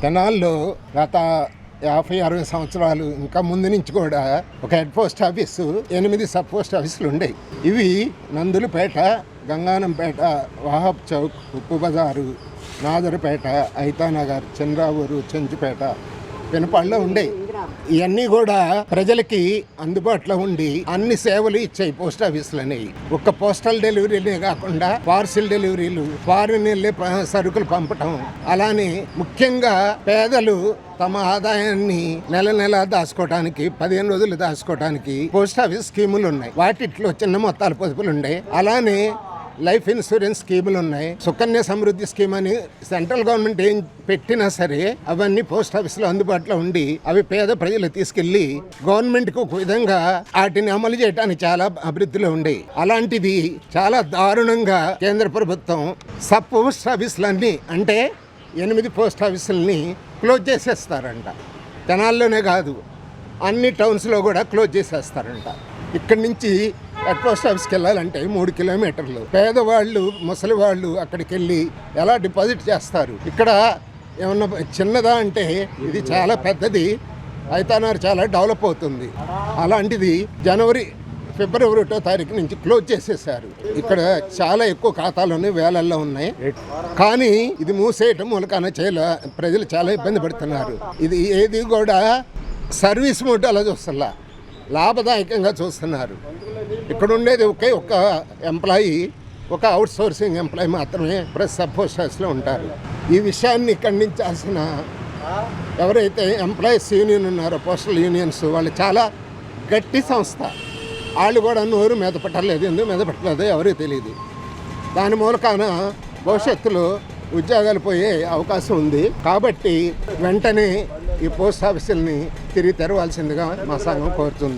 తెనాల్లో గత 50-60 సంవత్సరాలు ఇంకా ముందు నుంచి కూడా ఒక head post office 8 sub post ఆఫీసులు ఉండేవి. ఇవి నందులపేట, గంగానంపేట, వాహబ్ చౌక్, ఉప్పు బజారు, నాదరపేట, ఐతానగర్, చంద్రావూరు, చెంచుపేట, పినపాడులో ఉండేవి. ఇవన్నీ కూడా ప్రజలకి అందుబాటులో ఉండి అన్ని సేవలు ఇచ్చాయి పోస్ట్ ఆఫీసులు అనేవి. ఒక్క పోస్టల్ డెలివరీలే కాకుండా పార్సిల్ డెలివరీలు, ఫారిన్ వెళ్ళే సరుకులు పంపటం, అలానే ముఖ్యంగా పేదలు తమ ఆదాయాన్ని నెల దాచుకోవడానికి 15 రోజులు దాచుకోవడానికి పోస్ట్ ఆఫీస్ స్కీములు ఉన్నాయి. వాటిట్లో చిన్న మొత్తాల పొదుపులు ఉన్నాయి. అలానే లైఫ్ ఇన్సూరెన్స్ స్కీములు ఉన్నాయి. సుకన్య సమృద్ధి స్కీమ్ అని సెంట్రల్ గవర్నమెంట్ ఏం పెట్టినా సరే అవన్నీ పోస్ట్ ఆఫీసులో అందుబాటులో ఉండి అవి పేద ప్రజలు తీసుకెళ్లి గవర్నమెంట్కి ఒక విధంగా వాటిని అమలు చేయడానికి చాలా అభివృద్ధిలో ఉండేవి. అలాంటిది చాలా దారుణంగా కేంద్ర ప్రభుత్వం సబ్ పోస్ట్ ఆఫీసులన్నీ అంటే 8 పోస్ట్ ఆఫీసులని క్లోజ్ చేసేస్తారంట. తెనాల్లోనే కాదు, అన్ని టౌన్స్లో కూడా క్లోజ్ చేసేస్తారంట. ఇక్కడి నుంచి హెడ్ పోస్ట్ ఆఫీస్కి వెళ్ళాలంటే 3 కిలోమీటర్లు. పేదవాళ్ళు, ముసలి వాళ్ళు అక్కడికి వెళ్ళి ఎలా డిపాజిట్ చేస్తారు? ఇక్కడ ఏమన్నా చిన్నదా అంటే ఇది చాలా పెద్దది. ఐతానార్ చాలా డెవలప్ అవుతుంది. అలాంటిది ఫిబ్రవరి 1వ తారీఖు నుంచి క్లోజ్ చేసేసారు. ఇక్కడ చాలా ఎక్కువ ఖాతాలు వేలల్లో ఉన్నాయి. కానీ ఇది మూసేయటం మూలకాన ప్రజలు చాలా ఇబ్బంది పడుతున్నారు. ఇది ఏది కూడా సర్వీస్ మోడ్ అలా చూస్తలా, లాభదాయకంగా చూస్తున్నారు. ఇక్కడ ఉండేది ఒక్క ఎంప్లాయీ, ఒక అవుట్ సోర్సింగ్ ఎంప్లాయీ మాత్రమే ప్రెస్ సబ్ పోస్ట్ ఆఫీస్లో ఉంటారు. ఈ విషయాన్ని ఖండించాల్సిన ఎవరైతే ఎంప్లాయీస్ యూనియన్ ఉన్నారో పోస్టల్ యూనియన్స్, వాళ్ళు చాలా గట్టి సంస్థ. వాళ్ళు కూడా నోరు మెదపట్టలేదు. ఎందుకు మెదపట్టలేదో ఎవరికి తెలియదు. దాని మూలకాన భవిష్యత్తులో ఉద్యోగాలు పోయే అవకాశం ఉంది. కాబట్టి వెంటనే ఈ పోస్ట్ ఆఫీసుల్ని తిరిగి తెరవాల్సిందిగా మా సంఘం కోరుతుంది.